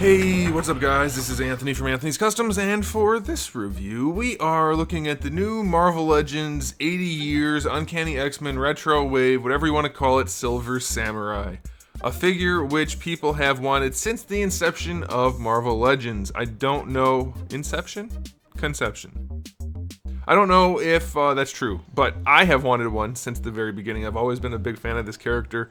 Hey, what's up guys? This is Anthony from Anthony's Customs, and for this review, we are looking at the new Marvel Legends 80 Years Uncanny X-Men Retro Wave, whatever you want to call it, Silver Samurai. A figure which people have wanted since the inception of Marvel Legends. I don't know... Inception? Conception. I don't know if that's true, but I have wanted one since the very beginning. I've always been a big fan of this character.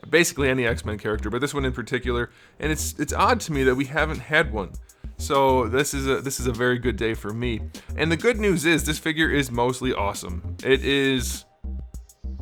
Basically any X-Men character, but this one in particular, and it's odd to me that we haven't had one. So this is a very good day for me. And the good news is this figure is mostly awesome. It is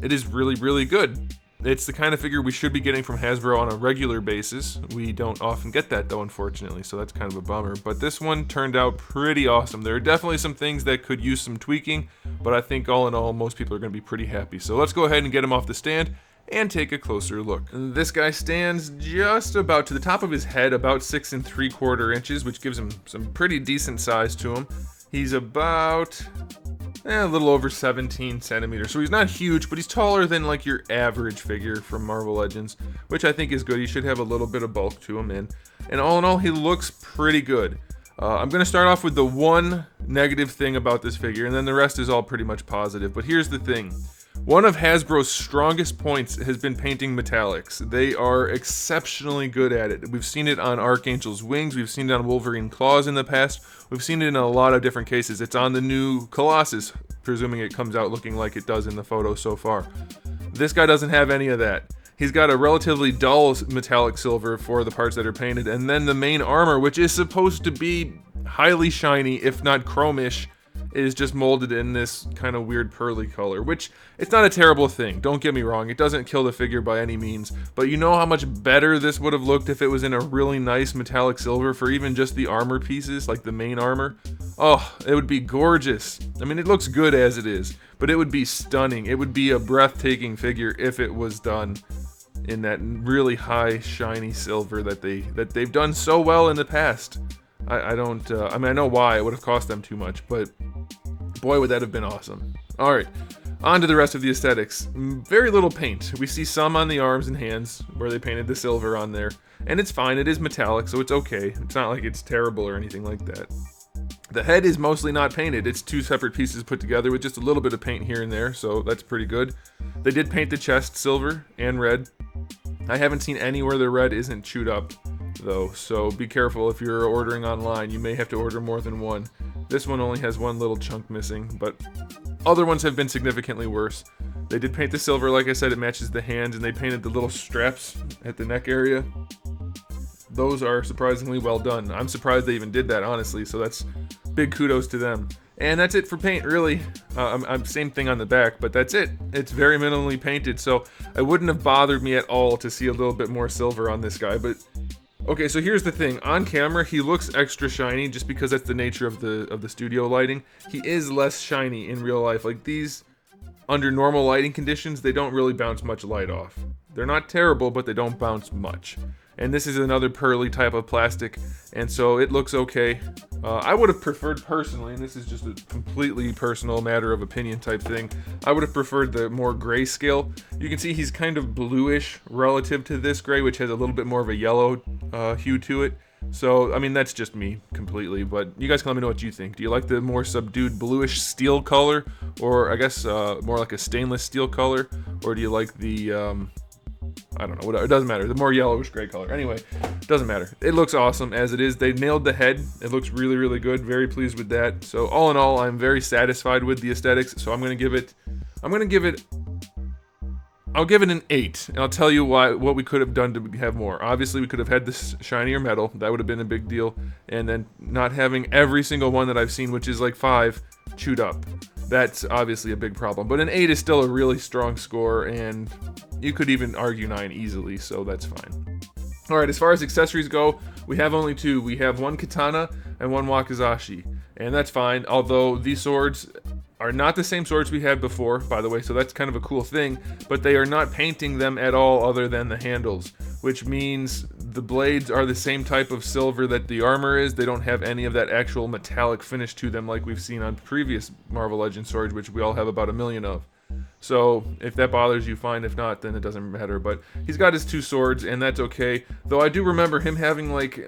really, really good. It's the kind of figure we should be getting from Hasbro on a regular basis. We don't often get that though, unfortunately, so that's kind of a bummer. But this one turned out pretty awesome. There are definitely some things that could use some tweaking, but I think all in all, most people are going to be pretty happy. So let's go ahead and get him off the stand and take a closer look. This guy stands just about to the top of his head, about 6 3/4 inches, which gives him some pretty decent size to him. He's about a little over 17 centimeters, so he's not huge, but he's taller than like your average figure from Marvel Legends, which I think is good. He should have a little bit of bulk to him, and all in all, he looks pretty good. I'm going to start off with the one negative thing about this figure, and then the rest is all pretty much positive. But here's the thing. One of Hasbro's strongest points has been painting metallics. They are exceptionally good at it. We've seen it on Archangel's wings, we've seen it on Wolverine claws in the past, we've seen it in a lot of different cases. It's on the new Colossus, presuming it comes out looking like it does in the photo so far. This guy doesn't have any of that. He's got a relatively dull metallic silver for the parts that are painted, and then the main armor, which is supposed to be highly shiny, if not chromish, is just molded in this kind of weird pearly color, which it's not a terrible thing. Don't get me wrong, it doesn't kill the figure by any means, but you know how much better this would have looked if it was in a really nice metallic silver for even just the armor pieces, like the main armor. Oh, it would be gorgeous. I mean, it looks good as it is, but it would be stunning. It would be a breathtaking figure if it was done in that really high shiny silver that they've done so well in the past. I mean, I know why, it would have cost them too much, but boy, would that have been awesome. Alright, on to the rest of the aesthetics. Very little paint. We see some on the arms and hands, where they painted the silver on there, and it's fine, it is metallic, so it's okay. It's not like it's terrible or anything like that. The head is mostly not painted. It's two separate pieces put together with just a little bit of paint here and there, so that's pretty good. They did paint the chest silver and red. I haven't seen anywhere the red isn't chewed up, though, so be careful if you're ordering online. You may have to order more than one. This one only has one little chunk missing, but other ones have been significantly worse. They did paint the silver, like I said, it matches the hands, and they painted the little straps at the neck area. Those are surprisingly well done. I'm surprised they even did that, honestly, so that's big kudos to them. And that's it for paint, really. Same thing on the back, but that's it. It's very minimally painted, so it wouldn't have bothered me at all to see a little bit more silver on this guy, but okay, so here's the thing. On camera, he looks extra shiny just because that's the nature of the studio lighting. He is less shiny in real life. Like these, under normal lighting conditions, they don't really bounce much light off. They're not terrible, but they don't bounce much. And this is another pearly type of plastic, and so it looks okay. I would have preferred personally, and this is just a completely personal matter of opinion type thing, I would have preferred the more grayscale. You can see he's kind of bluish relative to this gray, which has a little bit more of a yellow hue to it. So, I mean, that's just me completely, but you guys can let me know what you think. Do you like the more subdued bluish steel color, or I guess more like a stainless steel color, or do you like the... I don't know, whatever, it doesn't matter. The more yellowish gray color. Anyway, doesn't matter. It looks awesome as it is. They nailed the head. It looks really, really good. Very pleased with that. So all in all, I'm very satisfied with the aesthetics. So I'll give it an 8. And I'll tell you what we could have done to have more. Obviously, we could have had this shinier metal. That would have been a big deal. And then not having every single one that I've seen, which is like 5, chewed up. That's obviously a big problem. But an 8 is still a really strong score, and you could even argue 9 easily, so that's fine. Alright, as far as accessories go, we have only 2. We have one katana and one wakizashi, and that's fine, although these swords are not the same swords we had before, by the way, so that's kind of a cool thing, but they are not painting them at all other than the handles, which means the blades are the same type of silver that the armor is. They don't have any of that actual metallic finish to them like we've seen on previous Marvel Legends swords, which we all have about 1 million of. So if that bothers you, fine. If not, then it doesn't matter. But he's got his 2 swords, and that's okay. Though I do remember him having like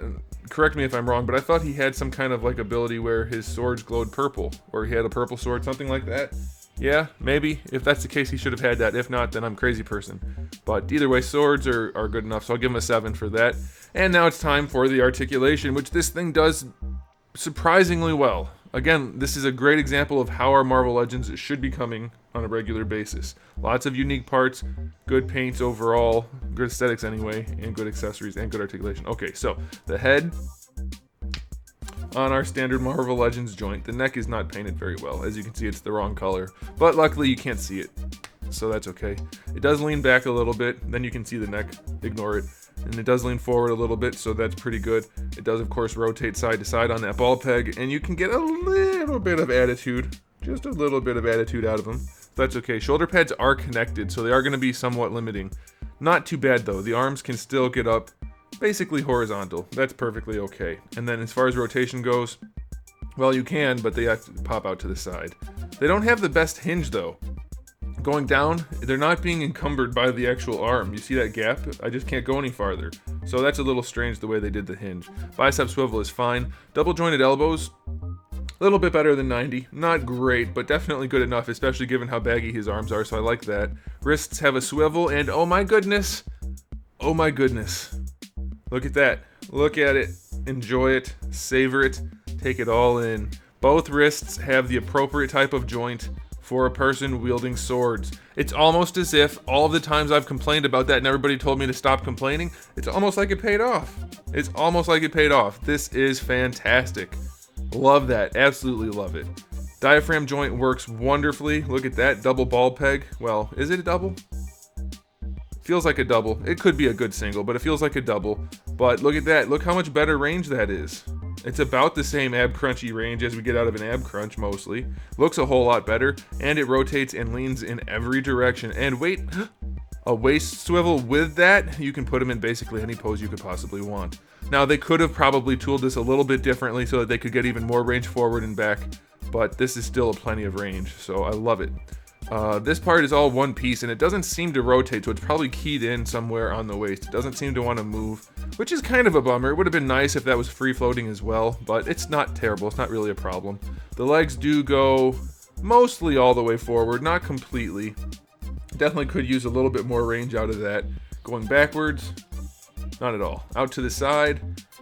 correct me if I'm wrong, but I thought he had some kind of like ability where his swords glowed purple, or he had a purple sword, something like that. Yeah, maybe. If that's the case, he should have had that. If not, then I'm a crazy person. But either way, swords are good enough, so I'll give him a 7 for that. And now it's time for the articulation, which this thing does surprisingly well. Again, this is a great example of how our Marvel Legends should be coming on a regular basis. Lots of unique parts, good paints overall, good aesthetics anyway, and good accessories and good articulation. Okay, so the head on our standard Marvel Legends joint. The neck is not painted very well. As you can see, it's the wrong color, but luckily you can't see it, so that's okay. It does lean back a little bit, then you can see the neck, ignore it. And it does lean forward a little bit, so that's pretty good. It does, of course, rotate side to side on that ball peg, and you can get a little bit of attitude, just a little bit of attitude out of them. That's okay. Shoulder pads are connected, so they are going to be somewhat limiting. Not too bad, though. The arms can still get up basically horizontal. That's perfectly okay. And then as far as rotation goes, well, you can, but they have to pop out to the side. They don't have the best hinge, though. Going down, they're not being encumbered by the actual arm. You see that gap? I just can't go any farther. So that's a little strange the way they did the hinge. Bicep swivel is fine. Double jointed elbows, a little bit better than 90. Not great, but definitely good enough, especially given how baggy his arms are, so I like that. Wrists have a swivel, and oh my goodness. Oh my goodness. Look at that. Look at it. Enjoy it. Savor it. Take it all in. Both wrists have the appropriate type of joint for a person wielding swords. It's almost as if all of the times I've complained about that and everybody told me to stop complaining, it's almost like it paid off. It's almost like it paid off. This is fantastic. Love that. Absolutely love it. Diaphragm joint works wonderfully. Look at that double ball peg. Well, is it a double? Feels like a double. It could be a good single, but it feels like a double. But look at that. Look how much better range that is. It's about the same ab crunchy range as we get out of an ab crunch mostly. Looks a whole lot better, and it rotates and leans in every direction. And wait, a waist swivel with that, you can put them in basically any pose you could possibly want. Now they could have probably tooled this a little bit differently so that they could get even more range forward and back, but this is still plenty of range, so I love it. This part is all one piece, and it doesn't seem to rotate, so it's probably keyed in somewhere on the waist. It doesn't seem to want to move, which is kind of a bummer. It would have been nice if that was free floating as well, but it's not terrible. It's not really a problem. The legs do go mostly all the way forward, not completely. Definitely could use a little bit more range out of that. Going backwards, not at all. Out to the side,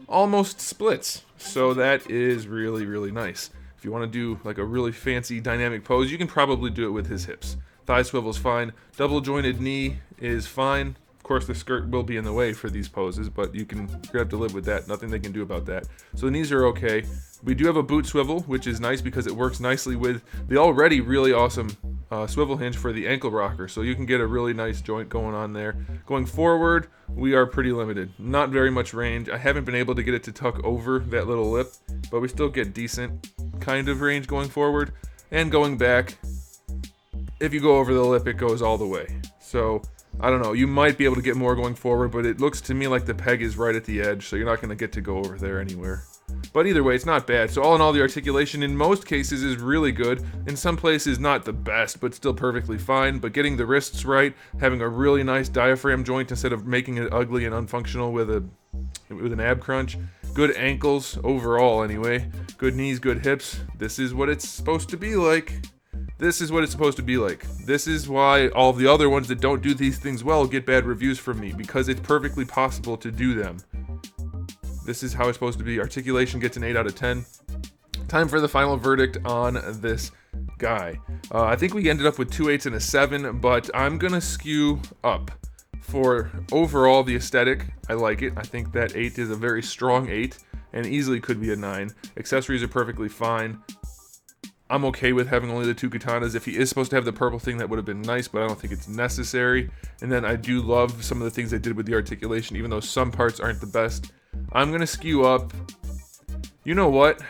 almost splits. So that is really, really nice. If you want to do like a really fancy dynamic pose, you can probably do it with his hips. Thigh swivel's fine. Double jointed knee is fine. Of course, the skirt will be in the way for these poses, but you're gonna have to live with that. Nothing they can do about that. So the knees are okay. We do have a boot swivel, which is nice because it works nicely with the already really awesome swivel hinge for the ankle rocker. So you can get a really nice joint going on there. Going forward, we are pretty limited. Not very much range. I haven't been able to get it to tuck over that little lip, but we still get decent kind of range going forward. And going back, if you go over the lip, it goes all the way. So I don't know, you might be able to get more going forward, but it looks to me like the peg is right at the edge, so you're not going to get to go over there anywhere. But either way, it's not bad. So all in all, the articulation in most cases is really good. In some places, not the best, but still perfectly fine. But getting the wrists right, having a really nice diaphragm joint instead of making it ugly and unfunctional with an ab crunch. Good ankles overall anyway. Good knees, good hips. This is what it's supposed to be like. This is what it's supposed to be like. This is why all the other ones that don't do these things well get bad reviews from me, because it's perfectly possible to do them. This is how it's supposed to be. Articulation gets an 8 out of 10. Time for the final verdict on this guy. I think we ended up with 2 8s and a 7, but I'm gonna skew up. For overall the aesthetic, I like it. I think that 8 is a very strong 8 and easily could be a 9. Accessories are perfectly fine. I'm okay with having only the 2 katanas. If he is supposed to have the purple thing, that would have been nice, but I don't think it's necessary. And then I do love some of the things they did with the articulation, even though some parts aren't the best. I'm gonna skew up. You know what?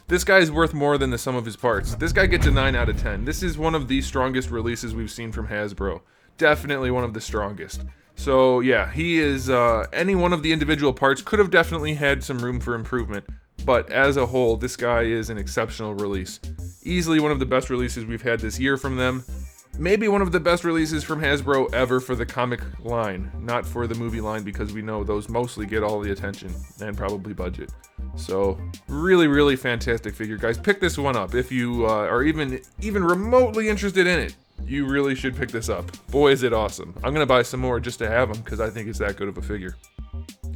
This guy is worth more than the sum of his parts. This guy gets a 9 out of 10. This is one of the strongest releases we've seen from Hasbro. Definitely one of the strongest. So yeah, he is, any one of the individual parts could have definitely had some room for improvement. But as a whole, this guy is an exceptional release. Easily one of the best releases we've had this year from them. maybe one of the best releases from Hasbro ever for the comic line, not for the movie line, because we know those mostly get all the attention and probably budget. So really, really fantastic figure, guys. Pick this one up if you are even remotely interested in it. You really should pick this up. Boy, is it awesome. I'm gonna buy some more just to have them because I think it's that good of a figure.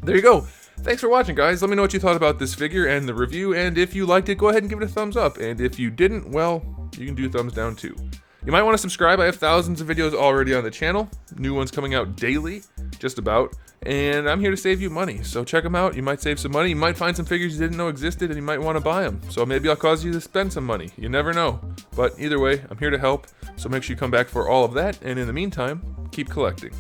There you go. Thanks for watching, guys. Let me know what you thought about this figure and the review, and if you liked it, go ahead and give it a thumbs up, and if you didn't, well, you can do thumbs down too. You might want to subscribe. I have thousands of videos already on the channel, new ones coming out daily, just about, and I'm here to save you money, so check them out. You might save some money, you might find some figures you didn't know existed, and you might want to buy them, so maybe I'll cause you to spend some money. You never know, but either way, I'm here to help, so make sure you come back for all of that, and in the meantime, keep collecting.